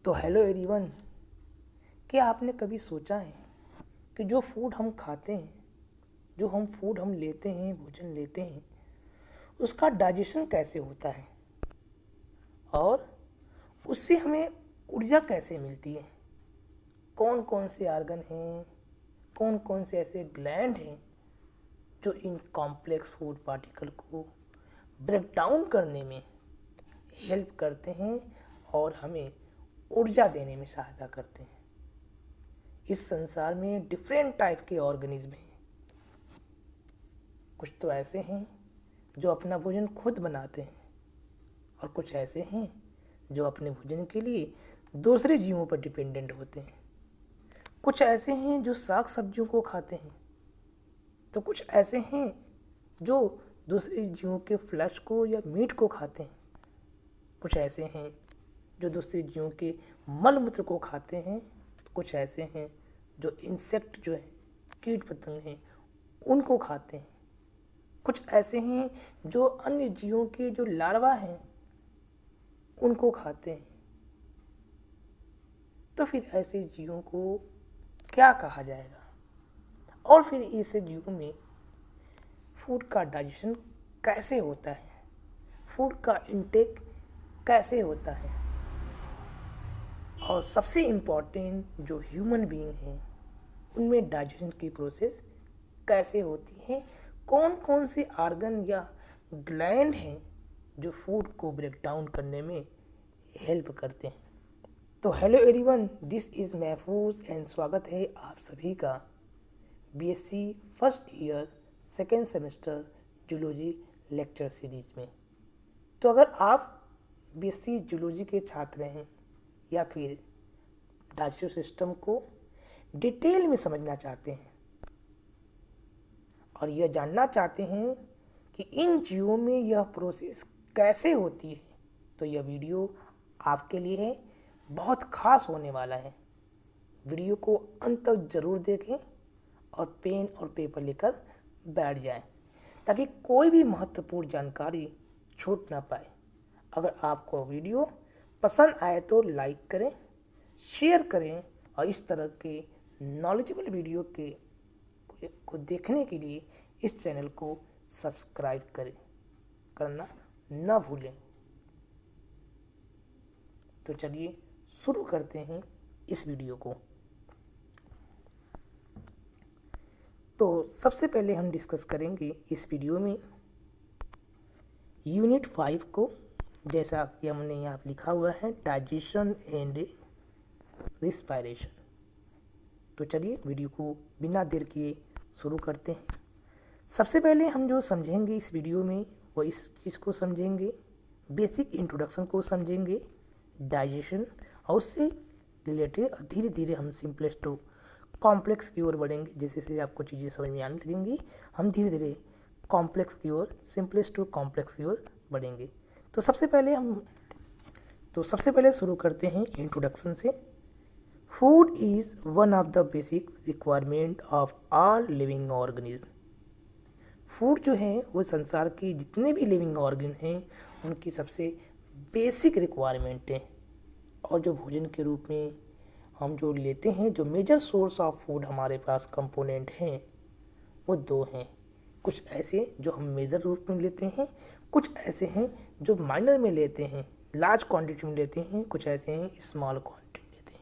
तो hello everyone, क्या आपने कभी सोचा है कि जो फूड हम खाते हैं, जो फूड हम लेते हैं, भोजन लेते हैं, उसका डाइजेशन कैसे होता है और उससे हमें ऊर्जा कैसे मिलती है? कौन कौन से आर्गन हैं, कौन कौन से ऐसे ग्लैंड हैं जो इन कॉम्प्लेक्स फूड पार्टिकल को ब्रेक डाउन करने में हेल्प करते हैं और हमें ऊर्जा देने में सहायता करते हैं। इस संसार में डिफरेंट टाइप के ऑर्गेनिज्म हैं। कुछ तो ऐसे हैं जो अपना भोजन खुद बनाते हैं और कुछ ऐसे हैं जो अपने भोजन के लिए दूसरे जीवों पर डिपेंडेंट होते हैं। कुछ ऐसे हैं जो साग सब्जियों को खाते हैं, तो कुछ ऐसे हैं जो दूसरे जीवों के फ्लैश को या मीट को खाते हैं। कुछ ऐसे हैं जो दूसरे जीवों के मल मूत्र को खाते हैं। कुछ ऐसे हैं जो इंसेक्ट जो है, कीट पतंग हैं, उनको खाते हैं। कुछ ऐसे हैं जो अन्य जीवों के जो लार्वा हैं उनको खाते हैं। तो फिर ऐसे जीवों को क्या कहा जाएगा? और फिर ऐसे जीवों में फूड का डाइजेशन कैसे होता है, फूड का इंटेक कैसे होता है, और सबसे इम्पॉर्टेंट जो ह्यूमन बीइंग हैं उनमें डाइजेशन की प्रोसेस कैसे होती है, कौन कौन से आर्गन या ग्लैंड हैं जो फूड को ब्रेक डाउन करने में हेल्प करते हैं। तो हेलो एवरीवन, दिस इज़ महफूज एंड स्वागत है आप सभी का BSc first year second semester zoology lecture series में। तो अगर आप बीएससी जूलॉजी के छात्र हैं या फिर डाइजेस्टिव सिस्टम को डिटेल में समझना चाहते हैं और यह जानना चाहते हैं कि इन जीवों में यह प्रोसेस कैसे होती है, तो यह वीडियो आपके लिए बहुत खास होने वाला है। वीडियो को अंत तक ज़रूर देखें और पेन और पेपर लेकर बैठ जाएं ताकि कोई भी महत्वपूर्ण जानकारी छूट ना पाए। अगर आपको वीडियो पसंद आए तो लाइक करें, शेयर करें और इस तरह के नॉलेजेबल वीडियो को देखने के लिए इस चैनल को सब्सक्राइब करना ना भूलें। तो चलिए शुरू करते हैं इस वीडियो को। तो सबसे पहले हम डिस्कस करेंगे इस वीडियो में यूनिट 5 को, जैसा कि हमने यहाँ लिखा हुआ है डाइजेशन एंड रिस्पायरेशन। तो चलिए वीडियो को बिना देर किए शुरू करते हैं। सबसे पहले हम जो समझेंगे इस वीडियो में वो इस चीज़ को समझेंगे, बेसिक इंट्रोडक्शन को समझेंगे डाइजेशन, और उससे रिलेटेड धीरे धीरे हम सिंपलेस्ट टू कॉम्प्लेक्स की ओर बढ़ेंगे। जैसे जैसे आपको चीज़ें समझ में आने लगेंगी हम धीरे धीरे कॉम्प्लेक्स की ओर, सिंपलेस्ट टू कॉम्प्लेक्स की ओर बढ़ेंगे। तो सबसे पहले शुरू करते हैं इंट्रोडक्शन से। Food is one of the basic requirement of all living organism. Food जो है वो संसार के जितने भी लिविंग ऑर्गन हैं उनकी सबसे बेसिक रिक्वायरमेंट है। और जो भोजन के रूप में हम जो लेते हैं, जो मेजर सोर्स ऑफ फूड हमारे पास कंपोनेंट हैं वो दो हैं। कुछ ऐसे जो हम मेजर रूप में लेते हैं, कुछ ऐसे हैं जो माइनर में लेते हैं, लार्ज क्वांटिटी में लेते हैं, कुछ ऐसे हैं स्मॉल क्वांटिटी में लेते हैं।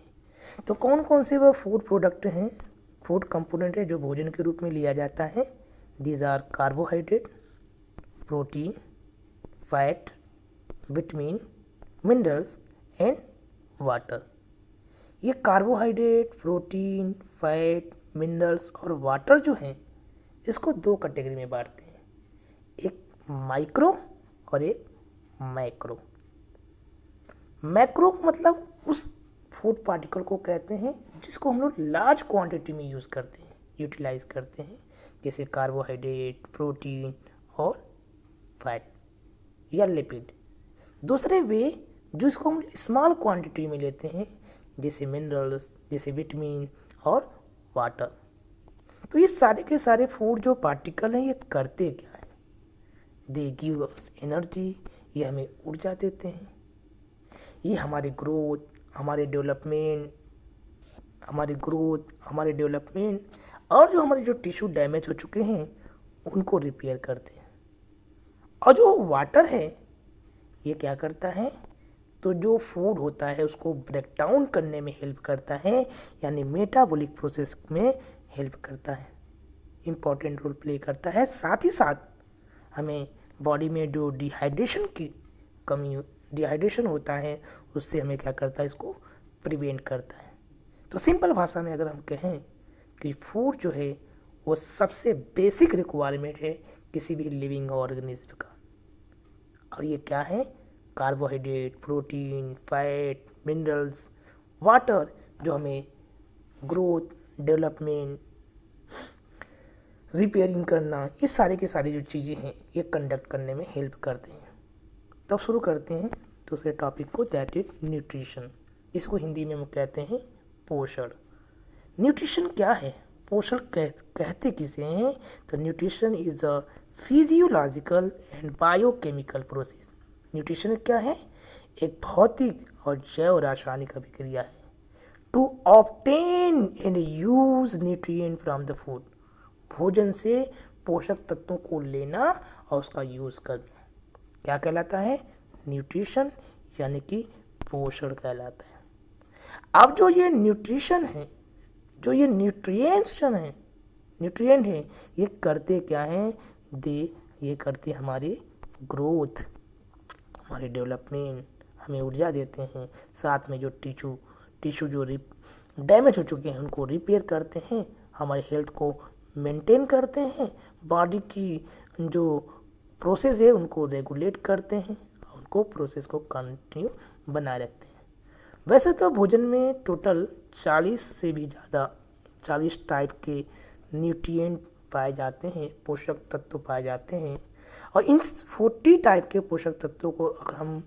तो कौन कौन से वह फूड प्रोडक्ट हैं, फूड कंपोनेंट है जो भोजन के रूप में लिया जाता है? These are carbohydrate, protein, fat, vitamin, minerals and water. ये कार्बोहाइड्रेट, प्रोटीन, फैट, मिनरल्स और वाटर जो हैं इसको दो कैटेगरी में बांटते हैं, एक माइक्रो और एक मैक्रो। मैक्रो मतलब उस फूड पार्टिकल को कहते हैं जिसको हम लोग लार्ज क्वांटिटी में यूज़ करते हैं, यूटिलाइज करते हैं, जैसे कार्बोहाइड्रेट, प्रोटीन और फैट या लिपिड। दूसरे वे जो इसको हम स्मॉल क्वांटिटी में लेते हैं, जैसे मिनरल्स, जैसे विटामिन और वाटर। तो ये सारे के सारे फूड जो पार्टिकल हैं ये करते क्या है? दे गिव अस एनर्जी, ये हमें ऊर्जा देते हैं। ये हमारे ग्रोथ, हमारे डेवलपमेंट, हमारी ग्रोथ, हमारे डेवलपमेंट और जो हमारे जो टिश्यू डैमेज हो चुके हैं उनको रिपेयर करते हैं। और जो वाटर है ये क्या करता है, तो जो फूड होता है उसको ब्रेक डाउन करने में हेल्प करता है, यानी मेटाबॉलिक प्रोसेस में हेल्प करता है, इम्पॉर्टेंट रोल प्ले करता है। साथ ही साथ हमें बॉडी में जो डिहाइड्रेशन होता है उससे हमें क्या करता है, इसको प्रिवेंट करता है। तो सिंपल भाषा में अगर हम कहें कि फूड जो है वो सबसे बेसिक रिक्वायरमेंट है किसी भी लिविंग ऑर्गेनिज्म का। और ये क्या है, carbohydrate, protein, fat, minerals, water, जो हमें ग्रोथ, डेवलपमेंट, रिपेयरिंग करना, ये सारे के सारी जो चीज़ें हैं ये कंडक्ट करने में हेल्प करते हैं। तब शुरू करते हैं दूसरे टॉपिक को, दैट इज न्यूट्रिशन। इसको हिंदी में हम कहते हैं पोषण। न्यूट्रिशन क्या है, पोषण कहते किसे हैं, तो nutrition is a physiological and biochemical process. Nutrition क्या है, एक भौतिक और जैव रासायनिक अभिक्रिया है to obtain and use nutrient from the food. भोजन से पोषक तत्वों को लेना और उसका यूज़ करना क्या कहलाता है, न्यूट्रिशन, यानी कि पोषण कहलाता है। अब जो ये न्यूट्रिशन है, जो ये न्यूट्रिएंट है, ये करते क्या हैं, ये करते हमारी ग्रोथ, हमारे डेवलपमेंट, हमें ऊर्जा देते हैं। साथ में जो टिश्यू जो डैमेज हो चुके हैं उनको रिपेयर करते हैं, हमारे हेल्थ को मेंटेन करते हैं, बॉडी की जो प्रोसेस है उनको रेगुलेट करते हैं, उनको प्रोसेस को कंटिन्यू बनाए रखते हैं। वैसे तो भोजन में टोटल 40 टाइप के न्यूट्रिएंट पाए जाते हैं, पोषक तत्व पाए जाते हैं। और इन 40 टाइप के पोषक तत्वों को अगर हम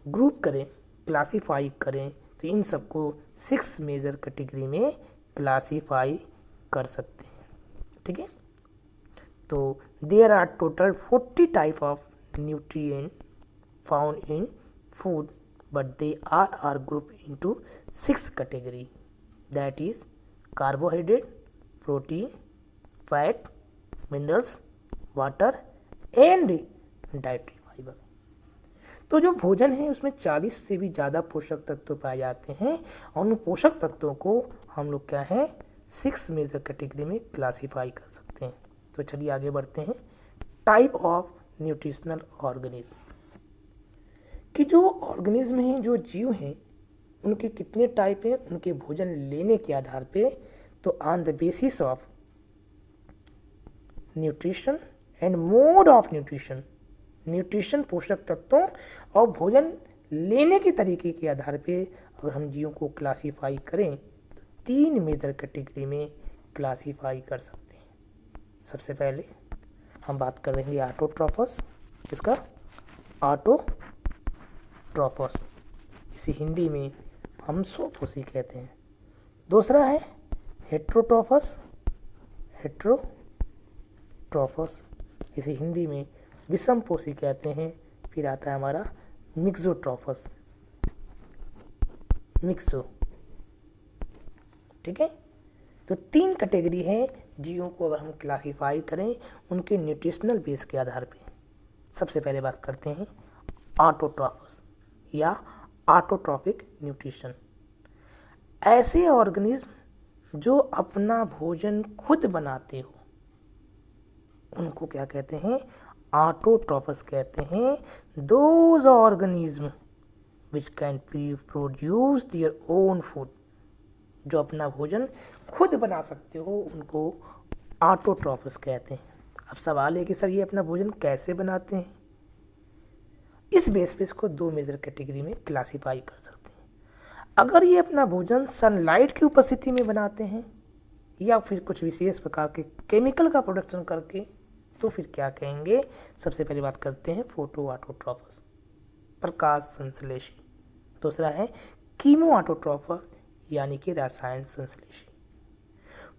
ग्रुप करें, क्लासीफाई करें, तो इन सबको 6 मेजर कैटेगरी में क्लासीफाई कर सकते हैं। ठीक है, तो there are total 40 type of nutrient found in food, but they are grouped into 6 category, that is carbohydrate, protein, fat, minerals, water and dietary fiber। तो जो भोजन है उसमें 40 से भी ज़्यादा पोषक तत्व पाए जाते हैं और उन पोषक तत्वों को हम लोग क्या है 6 मेजर कैटेगरी में क्लासीफाई कर सकते हैं। तो चलिए आगे बढ़ते हैं, टाइप ऑफ न्यूट्रिशनल ऑर्गेनिज्म, कि जो ऑर्गेनिज्म हैं, जो जीव हैं, उनके कितने टाइप हैं उनके भोजन लेने के आधार पे। तो on the basis of nutrition and mode of nutrition पोषक तत्वों और भोजन लेने के तरीके के आधार पे अगर हम जीवों को क्लासीफाई करें तो 3 मेजर कैटेगरी में क्लासीफाई कर सकते हैं। सबसे पहले हम बात करेंगे ऑटोट्रॉफस, किसका, ऑटोट्रॉफस, इसे हिंदी में हम स्वपोषी कहते हैं। दूसरा है हेट्रोट्रॉफस, इसे हिंदी में विषमपोषी कहते हैं। फिर आता है हमारा मिक्सोट्रॉफस, ठीक है। तो 3 कैटेगरी है जीवों को अगर हम क्लासीफाई करें उनके न्यूट्रिशनल बेस के आधार पे। सबसे पहले बात करते हैं ऑटोट्रॉफस या ऑटोट्रॉफिक न्यूट्रिशन। ऐसे ऑर्गेनिज्म जो अपना भोजन खुद बनाते हो उनको क्या कहते हैं, ऑटोट्रॉफस कहते हैं। Those organism which can produce their own food, जो अपना भोजन खुद बना सकते हो उनको ऑटोट्रॉफस कहते हैं। अब सवाल है कि सर ये अपना भोजन कैसे बनाते हैं। इस बेस पे इसको 2 मेजर कैटेगरी में क्लासीफाई कर सकते हैं। अगर ये अपना भोजन सनलाइट की उपस्थिति में बनाते हैं या फिर कुछ विशेष प्रकार के केमिकल का प्रोडक्शन करके, तो फिर क्या कहेंगे। सबसे पहले बात करते हैं फोटो ऑटोट्रॉफस, प्रकाश संश्लेषी। दूसरा है कीमो ऑटोट्रॉफस, यानी कि रसायन संश्लेषी।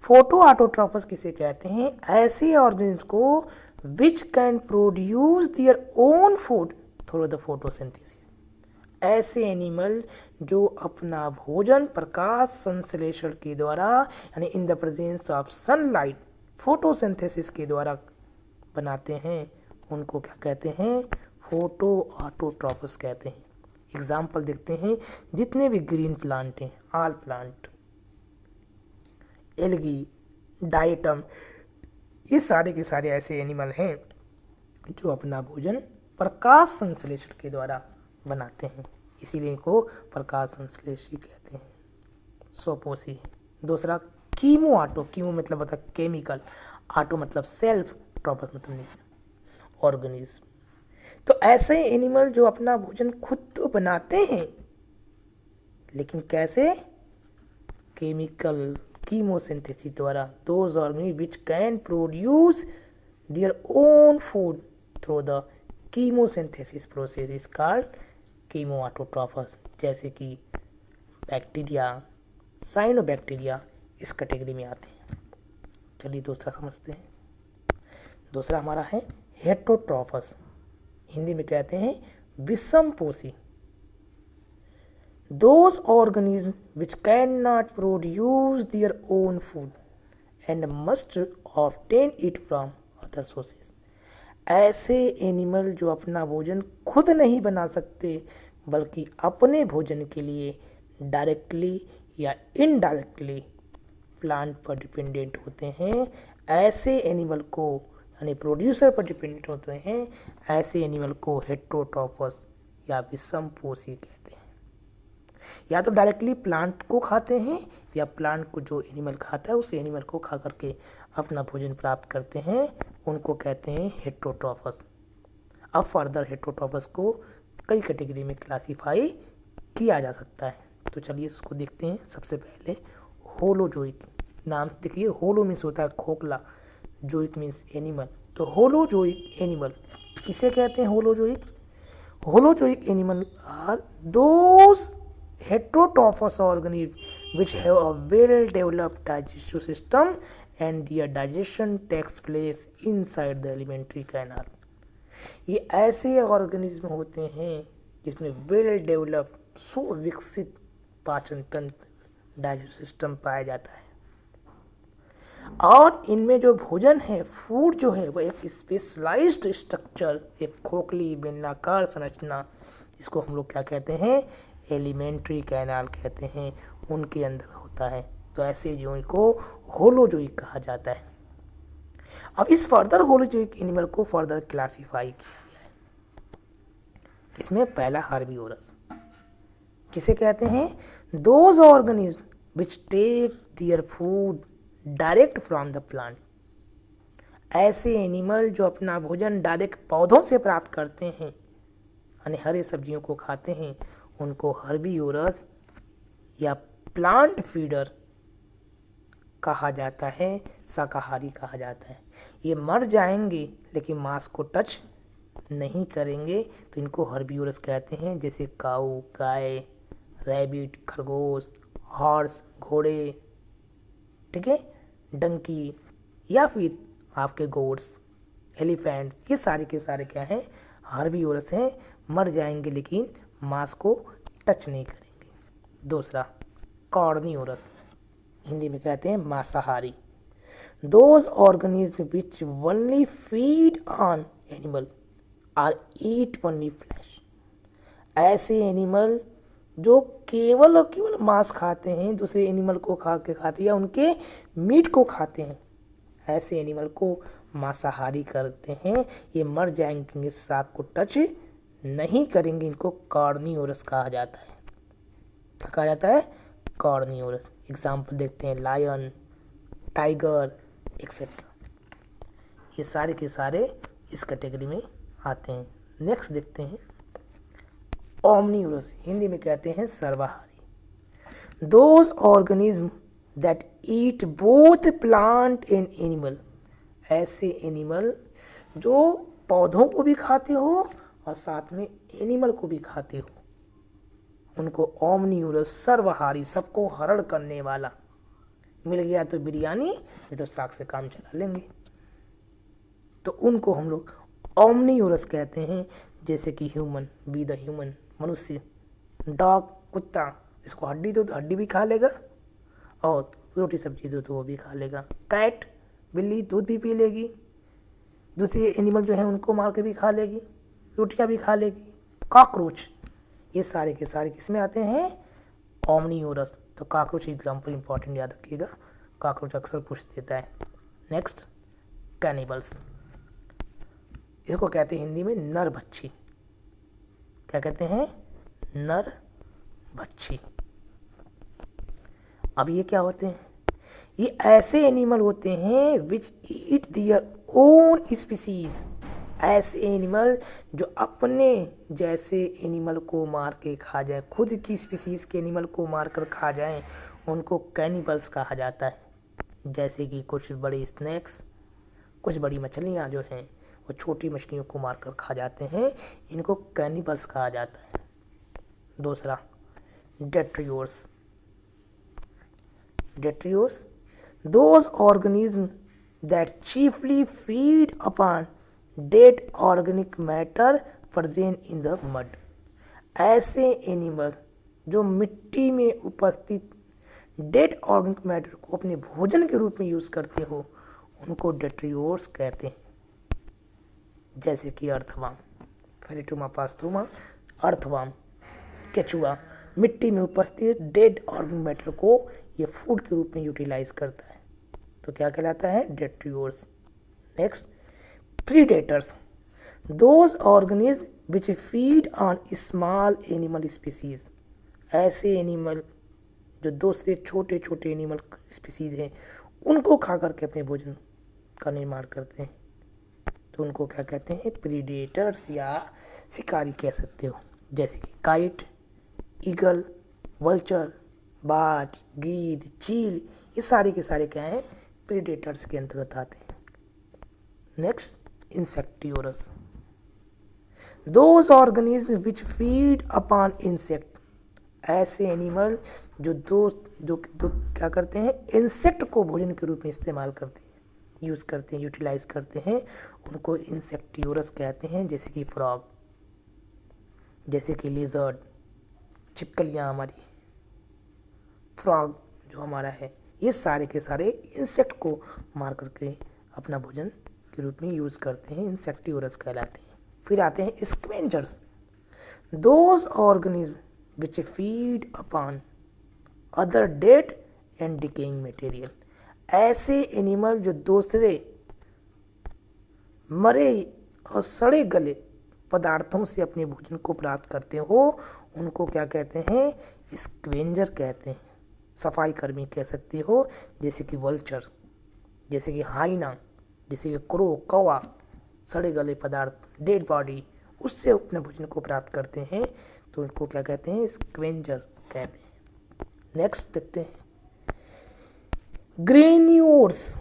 फोटो ऑटोट्रॉफस किसे कहते हैं, ऐसे ऑर्गेनिज्म को विच can produce their own food through the photosynthesis. ऐसे एनिमल जो अपना भोजन प्रकाश संश्लेषण के द्वारा यानी in the presence of sunlight photosynthesis के द्वारा बनाते हैं, उनको क्या कहते हैं? फोटो ऑटोट्रॉफस कहते हैं। एग्जाम्पल देखते हैं, जितने भी ग्रीन प्लांट हैं, ऑल प्लांट, एल्गी, डाइटम, ये सारे के सारे ऐसे एनिमल हैं जो अपना भोजन प्रकाश संश्लेषण के द्वारा बनाते हैं, इसीलिए इनको प्रकाश संश्लेषी कहते हैं, स्वपोषी है। दूसरा कीमो ऑटो, कीमो मतलब होता है केमिकल, ऑटो मतलब सेल्फ, ट्रॉपस मतलब ऑर्गेनिज्म। तो ऐसे एनिमल जो अपना भोजन खुद तो बनाते हैं, लेकिन कैसे? केमिकल कीमोसिंथेसिस द्वारा। Those organism which can produce their own food through the chemosynthesis process is called chemo autotrophs. जैसे कि बैक्टीरिया, साइनोबैक्टीरिया इस कैटेगरी में आते हैं। चलिए दूसरा समझते हैं। दूसरा हमारा है हेटरोट्रॉफस, हिंदी में कहते हैं विषमपोषी। Those organisms which cannot produce their own food and must obtain it from other sources. ऐसे एनिमल जो अपना भोजन खुद नहीं बना सकते, बल्कि अपने भोजन के लिए डायरेक्टली या इनडायरेक्टली प्लांट पर डिपेंडेंट होते हैं, ऐसे एनिमल को यानी प्रोड्यूसर पर डिपेंडेंट होते हैं, ऐसे एनिमल को हेटरोट्रॉफस या विषमपोषी कहते हैं। या तो डायरेक्टली प्लांट को खाते हैं, या प्लांट को जो एनिमल खाता है उस एनिमल को खा करके अपना भोजन प्राप्त करते हैं, उनको कहते हैं हेटरोट्रॉफस। अब फर्दर हेटरोट्रॉफस को कई कैटेगरी में क्लासीफाई किया जा सकता है, तो चलिए इसको देखते हैं। सबसे पहले होलोजोइक, नाम देखिए, होलो मीन्स होता है खोखला, जोइक मीन्स एनिमल, तो होलोजोइक एनिमल किसे कहते हैं? Holozoic. Holozoic animal are those heterotropous organisms which have a well developed digestive system and their digestion takes place inside the alimentary canal. ये ऐसे ऑर्गेनिज्म होते हैं जिसमें वेल डेवलप सुविकसित पाचन तंत्र डाइजेस्ट सिस्टम पाया जाता है, और इनमें जो भोजन है, फूड जो है, वो एक स्पेशलाइज्ड स्ट्रक्चर, एक खोखली बेलनाकार संरचना, इसको हम लोग क्या कहते हैं? एलिमेंट्री कैनाल कहते हैं, उनके अंदर होता है। तो ऐसे जीवों को होलोजोइक कहा जाता है। अब इस फर्दर होलोजोइक एनिमल को फर्दर क्लासीफाई किया गया है। इसमें पहला हर्बीवोरस किसे कहते हैं? Those organism which take their food direct from the plant. ऐसे एनिमल जो अपना भोजन डायरेक्ट पौधों से प्राप्त करते हैं, यानी हरे सब्जियों को खाते हैं, उनको हर्बीवोरस या प्लांट फीडर कहा जाता है, शाकाहारी कहा जाता है। ये मर जाएंगे लेकिन मांस को टच नहीं करेंगे, तो इनको हर्बीवोरस कहते हैं। जैसे काऊ, गाय, रैबिट, खरगोश, हॉर्स, घोड़े, ठीक है, डंकी, या फिर आपके गोट्स, एलिफेंट, ये सारे के सारे क्या हैं? हर्बीवोरस हैं, मर जाएंगे लेकिन मांस को टच नहीं करेंगे। दूसरा कार्निवोरस, हिंदी में कहते हैं मांसाहारी। Those organism which only feed on animal or eat only flesh. ऐसे एनिमल जो केवल और केवल मांस खाते हैं, दूसरे एनिमल को खा के खाते हैं या उनके मीट को खाते हैं, ऐसे एनिमल को मांसाहारी करते हैं। ये मर जाएंगे, साग को टच नहीं करेंगे, इनको कार्निवोरस कहा जाता है। क्या कहा जाता है? कार्निवोरस। एग्जाम्पल देखते हैं, लायन, टाइगर एक्सेट्रा, ये सारे के सारे इस कैटेगरी में आते हैं। नेक्स्ट देखते हैं ओमनिवोरस, हिंदी में कहते हैं सर्वाहारी। Those organism that eat both plant and animal. ऐसे एनिमल जो पौधों को भी खाते हो और साथ में एनिमल को भी खाते हो, उनको ओमनिवोरस, सर्वहारी, सबको हरण करने वाला। मिल गया तो बिरयानी, नहीं तो साग से काम चला लेंगे, तो उनको हम लोग ओमनिवोरस कहते हैं। जैसे कि ह्यूमन, बी द ह्यूमन, मनुष्य डॉग कुत्ता, इसको हड्डी दो तो हड्डी भी खा लेगा, और रोटी सब्जी दो तो वो भी खा लेगा। कैट बिल्ली दूध भी पी लेगी, दूसरे एनिमल जो हैं उनको मार के भी खा लेगी, रोटियां भी खा लेगी। कॉकरोच, ये सारे के सारे किस में आते हैं? ओमनीवोरस। तो कॉकरोच एग्जाम्पल इंपॉर्टेंट याद रखिएगा, कॉकरोच अक्सर पूछ देता है। नेक्स्ट कैनिबल्स, इसको कहते हैं हिंदी में नरभक्षी। क्या कहते हैं? नरभक्षी। अब ये क्या होते हैं? ये ऐसे एनिमल होते हैं विच ईट दियर ओन स्पीसीज, ऐसे एनिमल जो अपने जैसे एनिमल को मार के खा जाए, खुद की स्पीसीज के एनिमल को मार कर खा जाएं, उनको कैनिबल्स कहा जाता है। जैसे कि कुछ बड़े स्नैक्स, कुछ बड़ी मछलियाँ जो हैं वो छोटी मछलियों को मार कर खा जाते हैं, इनको कैनिबल्स कहा जाता है। दूसरा डेट्रियोर्स। डेट्रियोर्स, those organisms that chiefly feed upon dead organic matter present in the mud, ऐसे एनिमल जो मिट्टी में उपस्थित डेड ऑर्गेनिक मैटर को अपने भोजन के रूप में यूज़ करते हो, उनको डेट्रियोर्स कहते हैं। जैसे कि अर्थवाम, फेलिटोमा पास्टोमा, अर्थवाम, केचुआ, मिट्टी में उपस्थित डेड ऑर्गेनिक मैटर को ये फूड के रूप में यूटिलाइज करता है, तो क्या कहलाता है? Detritivores. Next predators, those organism which feed on small animal species, ऐसे एनिमल जो दूसरे छोटे छोटे एनिमल स्पीसीज हैं उनको खा करके अपने भोजन का निर्माण करते हैं, तो उनको क्या कहते हैं? प्रीडेटर्स या शिकारी कह सकते हो। जैसे कि काइट, ईगल, वल्चर, बाज, गीद, चील, ये सारे के सारे क्या हैं? प्रीडेटर्स के अंतर्गत आते हैं। Next insectivores, those organism which feed upon insect, ऐसे एनिमल जो क्या करते हैं? इंसेक्ट को भोजन के रूप में इस्तेमाल करते हैं, यूज़ करते हैं, यूटिलाइज करते हैं, उनको इंसेक्टियोरस कहते हैं। जैसे कि फ्रॉग, जैसे कि लिजर्ड, छिपकलियाँ हमारी, फ्रॉग जो हमारा है, ये सारे के सारे इंसेक्ट को मार करके अपना भोजन के रूप में यूज़ करते हैं, इंसेक्टियोरस कहलाते हैं। फिर आते हैं scavengers, those organism which feed upon other dead and decaying material, ऐसे एनिमल जो दूसरे मरे और सड़े गले पदार्थों से अपने भोजन को प्राप्त करते हो, उनको क्या कहते हैं? स्क्वेंजर कहते हैं। सफाई कर्मी कह सकते हो, जैसे कि वल्चर, जैसे कि हाइना, जैसे कि क्रो, कौवा, सड़े गले पदार्थ, डेड बॉडी, उससे अपने भोजन को प्राप्त करते हैं, तो उनको क्या कहते हैं? स्क्वेंजर कहते हैं। नेक्स्ट देखते हैं granivores,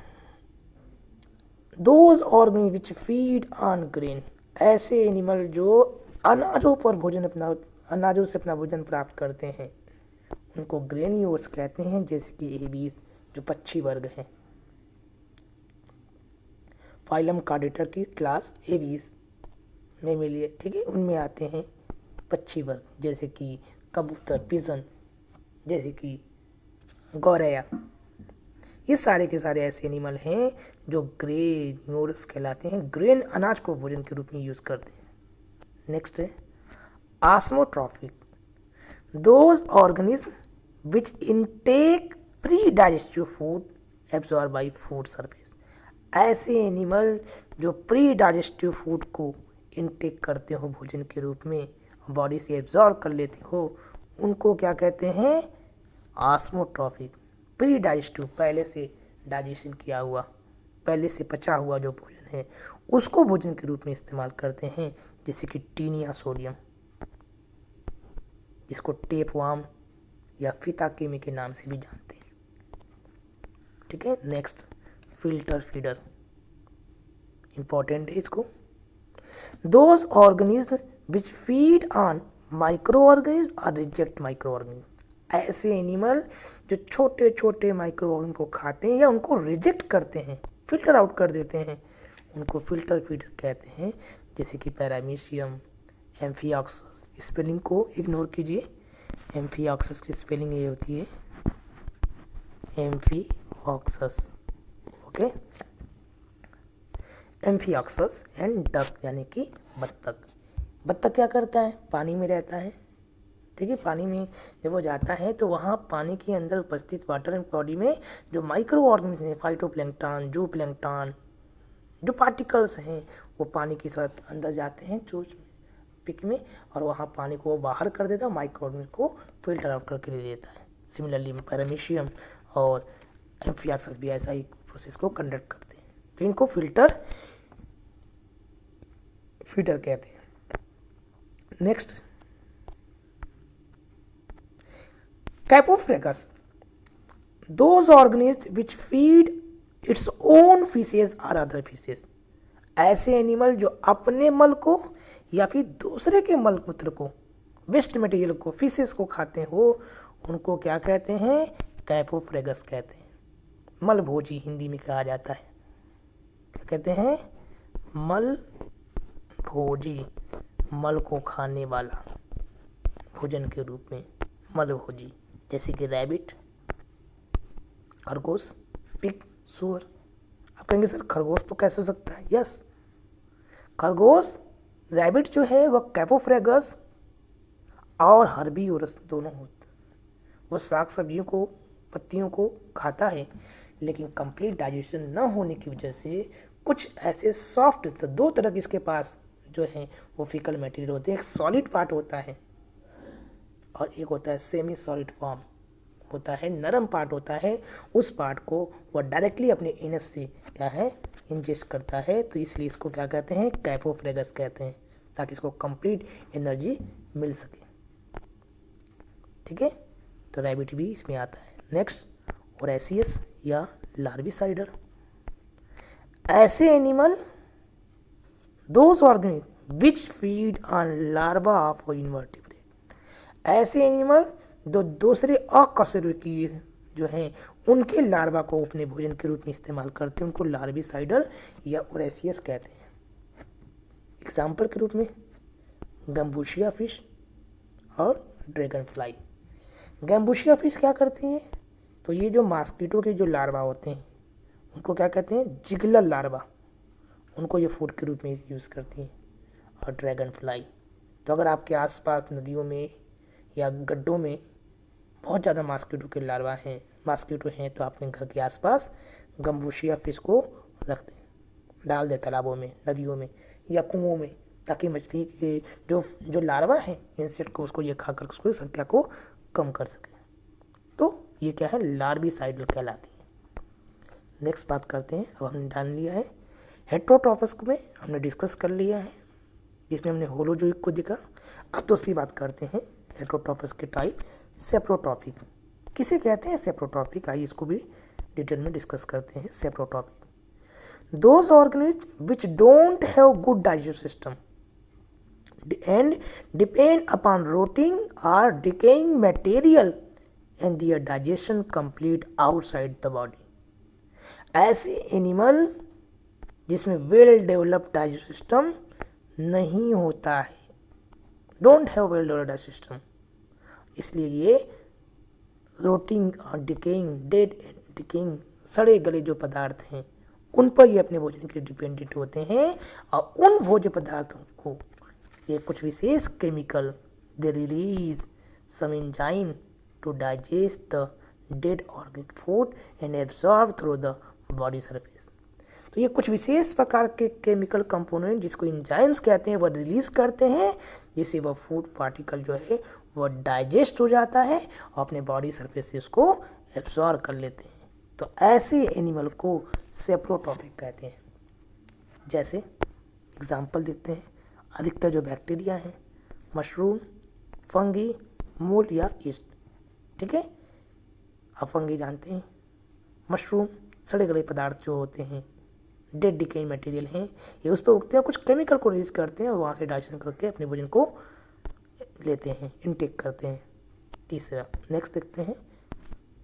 those organism which feed on grain, ऐसे एनिमल जो अनाजों पर भोजन अनाजों से अपना भोजन प्राप्त करते हैं, उनको ग्रेन्योर्स कहते हैं। जैसे कि एबीज जो पक्षी वर्ग हैं, फाइलम कार्डेटा की क्लास एबीज में मिलिए, ठीक है, उनमें आते हैं पक्षी वर्ग, जैसे कि कबूतर, पिजन, जैसे कि गौरैया, ये सारे के सारे ऐसे एनिमल हैं जो ग्रेन्योर्स कहलाते हैं, ग्रेन अनाज को भोजन के रूप में यूज़ करते हैं। नेक्स्ट है osmotrophic, those organism which intake pre digestive food absorb by food surface, ऐसे एनिमल जो प्री डाइजेस्टिव फूड को इनटेक करते हो भोजन के रूप में, बॉडी से एब्जॉर्ब कर लेते हो, उनको क्या कहते हैं? ऑस्मोट्रॉफिक। प्री डाइजेस्टिव, पहले से डाइजेशन किया हुआ, पहले से पचा हुआ जो भोजन है उसको भोजन के रूप में इस्तेमाल करते हैं। जैसे कि टीनिया सोडियम, जिसको टेपवार्म या फिताकेमी के नाम से भी जानते हैं, ठीक है। नेक्स्ट फिल्टर फीडर, इंपॉर्टेंट है इसको, those organism which feed on micro organism और रिजेक्ट माइक्रो ऑर्गेनिज्म, ऐसे एनिमल जो छोटे छोटे माइक्रो ऑर्गेनिज्म को खाते हैं या उनको रिजेक्ट करते हैं, फिल्टर आउट कर देते हैं, उनको फिल्टर फीडर कहते हैं। जैसे कि पैरामीशियम, एम्फिऑक्सस, स्पेलिंग को इग्नोर कीजिए, एम्फीऑक्सस की स्पेलिंग ये होती है एम्फीऑक्सस। ओके, एम्फीऑक्सस एंड डक यानी कि बत्तख। बत्तख क्या करता है, पानी में रहता है। ठीक है, पानी में जब वो जाता है तो वहाँ पानी के अंदर उपस्थित वाटर बॉडी में जो माइक्रो ऑर्गेनिज्म है, फाइटोप्लैंक्टन, जू प्लैंक्टन, जो पार्टिकल्स हैं वो पानी के साथ अंदर जाते हैं चोंच में, पिक में, और वहाँ पानी को बाहर कर देता है, माइक्रो ऑर्गेनिज्म को फिल्टर आउट करके ले लेता है। सिमिलरली पैरामीशियम और एम्फीऑक्सस भी ऐसा ही प्रोसेस को कंडक्ट करते हैं। तो इनको फीडर कहते हैं। Next, coprophagous, those organism which feed its own fishes और अदर फिशेज। ऐसे एनिमल जो अपने मल को या फिर दूसरे के मल मूत्र को, वेस्ट मटेरियल को, फिशेज को खाते हो, उनको क्या कहते हैं, कैपोफ्रेगस कहते हैं। मल भोजी हिंदी में कहा जाता है। क्या कहते हैं, मल भोजी, मल को खाने वाला भोजन के रूप में मल भोजी, जैसे कि रैबिट, खरगोश, पिग, सुअर। आप कहेंगे सर खरगोश तो कैसे हो सकता है? यस, खरगोश, रैबिट जो है वह कैपोफ्रेगस और हर्बीवोरस दोनों होते हैं। वो साग सब्जियों को, पत्तियों को खाता है, लेकिन कंप्लीट डाइजेशन न होने की वजह से कुछ ऐसे सॉफ्ट, तो दो तरह के इसके पास जो है वो फिकल मटेरियल होते हैं। एक सॉलिड पार्ट होता है और एक होता है सेमी सॉलिड फॉर्म होता है, नरम पार्ट होता है। उस पार्ट को वह डायरेक्टली अपने एनस से क्या है, इंजेस्ट करता है। तो इसलिए इसको क्या कहते हैं, कैपोफ्रेगस कहते हैं, ताकि इसको कंप्लीट एनर्जी मिल सके। ठीक है, तो रैबिट भी इसमें आता है। नेक्स्ट, ओरेसियस या लार्विसाइडर। ऐसे animal, those organism which feed on larva of invertebrate. ऐसे एनिमल जो दूसरे अकशेरुकीय जो हैं उनके लार्वा को अपने भोजन के रूप में इस्तेमाल करते हैं, उनको लार्विसाइडर या ओरेसियस कहते हैं। एग्जाम्पल के रूप में गम्बूशिया फिश और ड्रैगन फ्लाई। गम्बूशिया फिश क्या करती हैं, तो ये जो मॉस्किटो के जो लार्वा होते हैं उनको क्या कहते हैं, जिगलर लार्वा, उनको ये फूड के रूप में यूज़ करती हैं। और ड्रैगन फ्लाई, तो अगर आपके आसपास नदियों में या गड्ढों में बहुत ज़्यादा मॉस्किटो के लार्वा हैं, मॉस्किटो हैं, तो अपने घर के आसपास गम्बूशिया फिश को रख दें, डाल दें तालाबों में, नदियों में या कुओं में, ताकि मछली के जो लार्वा है इंसेक्ट को, उसको ये खाकर उसको संख्या को कम कर सके। तो ये क्या है, लार्विसाइडल कहलाती है। नेक्स्ट बात करते हैं, अब हमने जान लिया है हेट्रोट्रॉपस में हमने डिस्कस कर लिया है, जिसमें हमने होलोजोइक को देखा। अब दूसरी बात करते हैं हेट्रोट्रॉपस के टाइप, सेप्रोट्रॉपिक। किसे कहते हैं सेप्रोट्रॉपिक, आइए इसको भी डिटेल में डिस्कस करते हैं। Saprotrophic, those organism which don't have good digestive system and depend upon rotting or decaying material and their digestion complete outside the body। ऐसे एनिमल जिसमें वेल डेवलप्ड डाइजेस्ट सिस्टम नहीं होता है, don't have well developed digest system, इसलिए ये रोटिंग और decaying, dead and decaying, सड़े गले जो पदार्थ हैं उन पर ये अपने भोजन के लिए डिपेंडेंट होते हैं। और उन भोज्य पदार्थों को ये कुछ विशेष chemical, they release some enzyme to digest the dead organic food and absorb through the body surface. तो ये कुछ विशेष प्रकार के केमिकल कंपोनेंट जिसको एंजाइम्स कहते हैं, वह रिलीज करते हैं, जिससे वह फूड पार्टिकल जो है वह डाइजेस्ट हो जाता है और अपने बॉडी सरफेस से उसको एब्जॉर्ब कर लेते हैं। तो ऐसे एनिमल को सेप्रोट्रॉपिक कहते हैं। जैसे एग्जाम्पल देते हैं, अधिकतर जो बैक्टीरिया हैं, मशरूम, फंगी, मोल या ईस्ट। ठीक है, आप फंगी जानते हैं, मशरूम सड़े गले पदार्थ जो होते हैं, डेड डिकेइंग मटेरियल हैं, ये उस पर उगते हैं, कुछ केमिकल को रिलीज करते हैं और वहाँ से डाइजेशन करके अपने भोजन को लेते हैं, इनटेक करते हैं। तीसरा, नेक्स्ट देखते हैं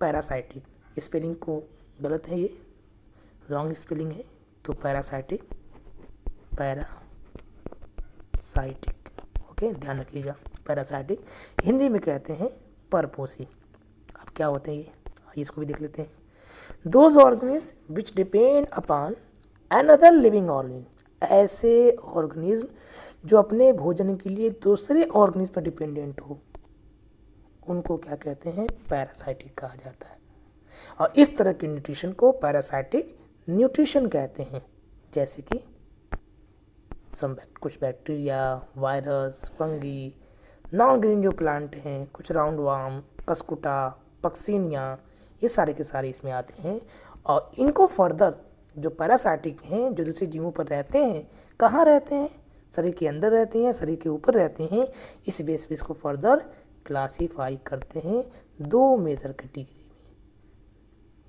पैरासाइटिक। स्पेलिंग को गलत है, ये रॉन्ग स्पेलिंग है, तो पैरासाइटिक, पैरासाइटिक, ओके ध्यान रखिएगा। पैरासाइटिक हिंदी में कहते हैं परपोसी। अब क्या होते हैं ये, आइए इसको भी देख लेते हैं। Those organism which depend upon another living organism, ऐसे ऑर्गेनिज्म जो अपने भोजन के लिए दूसरे ऑर्गेनिज्म पर डिपेंडेंट हो, उनको क्या कहते हैं, पैरासाइटिक कहा जाता है। और इस तरह के न्यूट्रिशन को पैरासाइटिक न्यूट्रिशन कहते हैं। जैसे कि कुछ bacteria, virus, fungi, non green जो प्लांट हैं, कुछ राउंड वार्म, कस्कुटा, पक्सीनिया, ये सारे के सारे इसमें आते हैं। और इनको फर्दर जो पैरासाइटिक हैं, जो दूसरे जीवों पर रहते हैं, कहाँ रहते हैं, शरीर के अंदर रहते हैं, शरीर के ऊपर रहते हैं, इस बेस पे इसको फर्दर क्लासीफाई करते हैं दो मेजर कैटेगरी में।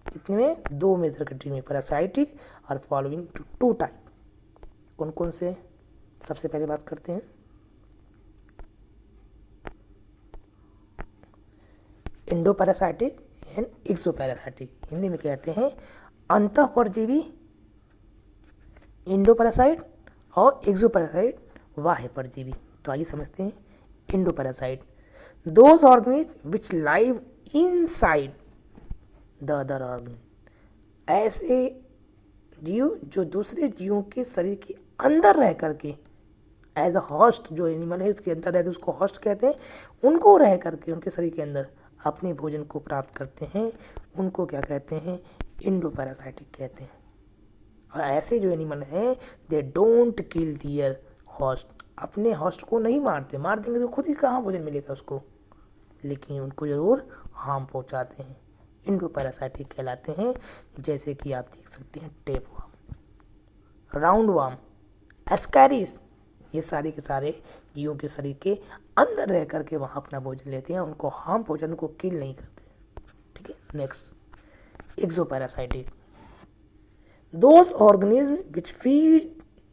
कितने में, दो मेजर कैटेगरी में, पैरासाइटिक और फॉलोइंग टू टाइप। कौन कौन से, सबसे पहले बात करते हैं endo parasitic and ecto parasitic. Hindi में कहते हैं अंतः परजीवी इंडो पैरासाइट और एक्सो पैरासाइट बाह्य परजीवी। तो आइए समझते हैं Indo parasite. Those organism which live inside the other organism, ऐसे जीव जो दूसरे जीवों के शरीर के अंदर रह करके एज अ होस्ट, जो एनिमल है उसके अंदर रहते हैं उसको होस्ट कहते हैं, उनको रह करके उनके शरीर के अंदर अपने भोजन को प्राप्त करते हैं, उनको क्या कहते हैं, इंडो पैरासाइटिक कहते हैं। और ऐसे जो एनिमल हैं they don't kill their host, अपने होस्ट को नहीं मारते, मार देंगे तो खुद ही कहाँ भोजन मिलेगा उसको, लेकिन उनको ज़रूर हार्म पहुँचाते हैं, इंडो पैरासाइटिक कहलाते हैं। जैसे कि आप देख सकते हैं टेपवर्म, राउंड वार्म, एस्कैरिस, ये सारे के सारे जीवों के शरीर के अंदर रह करके वहाँ अपना भोजन लेते हैं, उनको हार्म पहुँचाते, उनको किल नहीं करते। ठीक है, next exo parasitic. Those organism which feed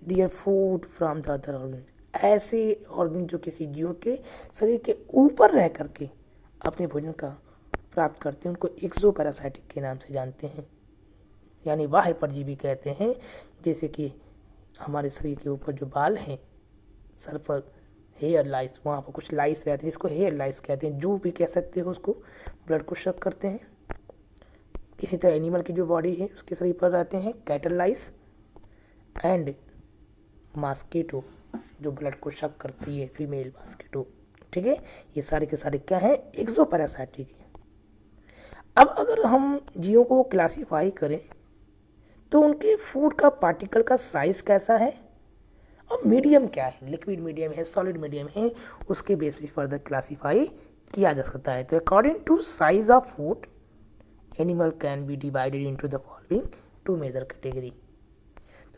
their food from the other organism, ऐसे ऑर्गेनिज्म जो किसी जीव के शरीर के ऊपर रह करके अपने भोजन का प्राप्त करते हैं, उनको एक्सो पैरासाइटिक के नाम से जानते हैं, यानी बाह्य परजीवी कहते हैं। जैसे कि हमारे शरीर के ऊपर जो बाल हैं, सर पर हेयर लाइस, वहाँ पर कुछ लाइस रहते हैं, इसको हेयर लाइस कहते हैं, जू भी कह सकते हो उसको, ब्लड को शक करते हैं। इसी तरह एनिमल की जो बॉडी है उसके शरीर पर रहते हैं कैटल लाइस एंड मॉस्किटो, जो ब्लड को शक करती है, फीमेल मॉस्किटो। ठीक है, ये सारे के सारे क्या हैं, एक्सो पैरासाइटिक है। अब अगर हम जीवों को क्लासीफाई करें तो उनके फूड का पार्टिकल का साइज कैसा है और मीडियम क्या है, लिक्विड मीडियम है, सॉलिड मीडियम है, उसके बेस पे फर्दर क्लासीफाई किया जा सकता है। तो according to size of food animal can be divided into the following two major category.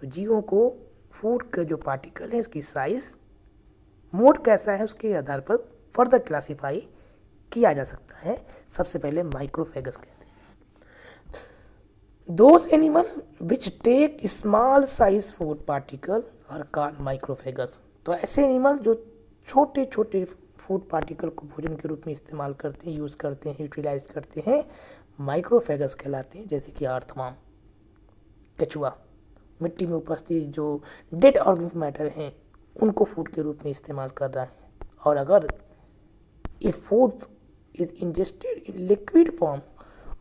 तो जीवों को फूड का जो पार्टिकल है उसकी साइज, मोड कैसा है, उसके आधार पर फर्दर क्लासीफाई किया जा सकता है। सबसे पहले माइक्रोफेगस कहते हैं। Those animal which take small size food particle are called microphagous. तो ऐसे एनिमल जो छोटे छोटे फूड पार्टिकल को भोजन के रूप में इस्तेमाल करते हैं, यूज़ करते हैं, यूटिलाइज करते हैं, माइक्रोफेगस कहलाते हैं। जैसे कि अर्थवर्म, केचुआ, मिट्टी में उपस्थित जो डेड ऑर्गेनिक मैटर हैं उनको फूड के रूप में इस्तेमाल कर रहा है। और अगर ये food is ingested in liquid form,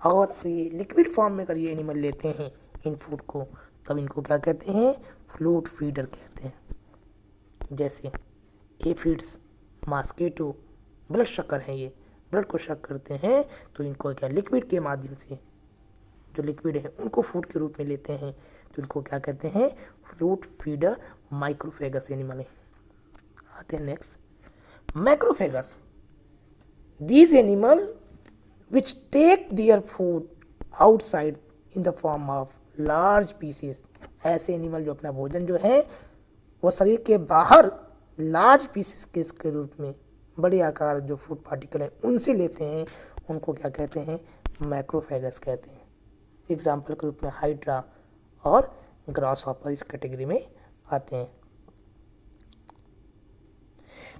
और ये लिक्विड फॉर्म में अगर ये एनिमल लेते हैं इन फूड को, तब इनको क्या कहते हैं, फ्लूइड फीडर कहते हैं। जैसे एफिड्स, मॉस्किटो ब्लड शकर हैं, ये ब्लड को शक करते हैं, तो इनको क्या लिक्विड के माध्यम से जो लिक्विड है उनको फूड के रूप में लेते हैं, तो इनको क्या कहते हैं, फ्लूइड फीडर माइक्रोफेगस एनिमल है। आते हैं next macrophages. These animal which take their food outside in the form of large pieces, ऐसे एनिमल जो अपना भोजन जो है वो शरीर के बाहर लार्ज पीसेस के रूप में, बड़े आकार जो फूड पार्टिकल हैं उनसे लेते हैं, उनको क्या कहते हैं, मैक्रोफेगस कहते हैं। एग्जाम्पल के रूप में हाइड्रा और ग्रास हॉपर इस कैटेगरी में आते हैं।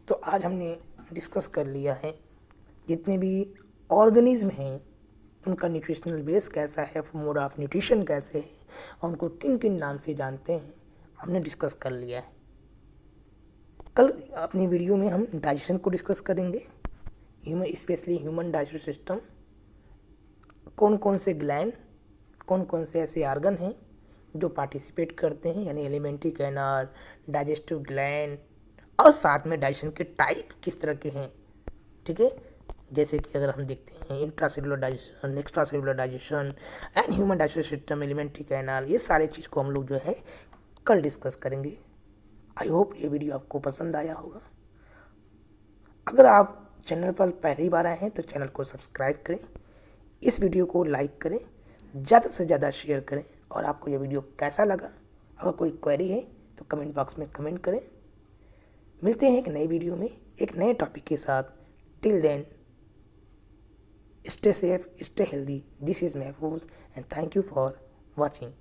तो आज हमने डिस्कस कर लिया है जितने भी ऑर्गेनिज्म हैं उनका न्यूट्रिशनल बेस कैसा है, मोड ऑफ न्यूट्रिशन कैसे है, और उनको किन किन नाम से जानते हैं, हमने डिस्कस कर लिया है। कल अपनी वीडियो में हम डाइजेशन को डिस्कस करेंगे स्पेशली ह्यूमन डाइजेस्टिव सिस्टम, कौन कौन से ग्लैंड, कौन कौन से ऐसे आर्गन हैं जो पार्टिसिपेट करते हैं, यानी एलिमेंट्री कैनाल, डाइजेस्टिव ग्लैंड, और साथ में डाइजेशन के टाइप किस तरह के हैं। ठीक है, जैसे कि अगर हम देखते हैं intracellular digestion, extracellular digestion and human digestive system, alimentary canal, ये सारे चीज़ को हम लोग जो है कल डिस्कस करेंगे। आई होप ये वीडियो आपको पसंद आया होगा। अगर आप चैनल पर पहली बार आए हैं तो चैनल को सब्सक्राइब करें, इस वीडियो को लाइक करें, ज़्यादा से ज़्यादा शेयर करें, और आपको ये वीडियो कैसा लगा, अगर कोई क्वेरी है तो कमेंट बॉक्स में कमेंट करें। मिलते हैं एक नई वीडियो में एक नए टॉपिक के साथ। Till then, stay safe, stay healthy. This is Mahfouz and thank you for watching.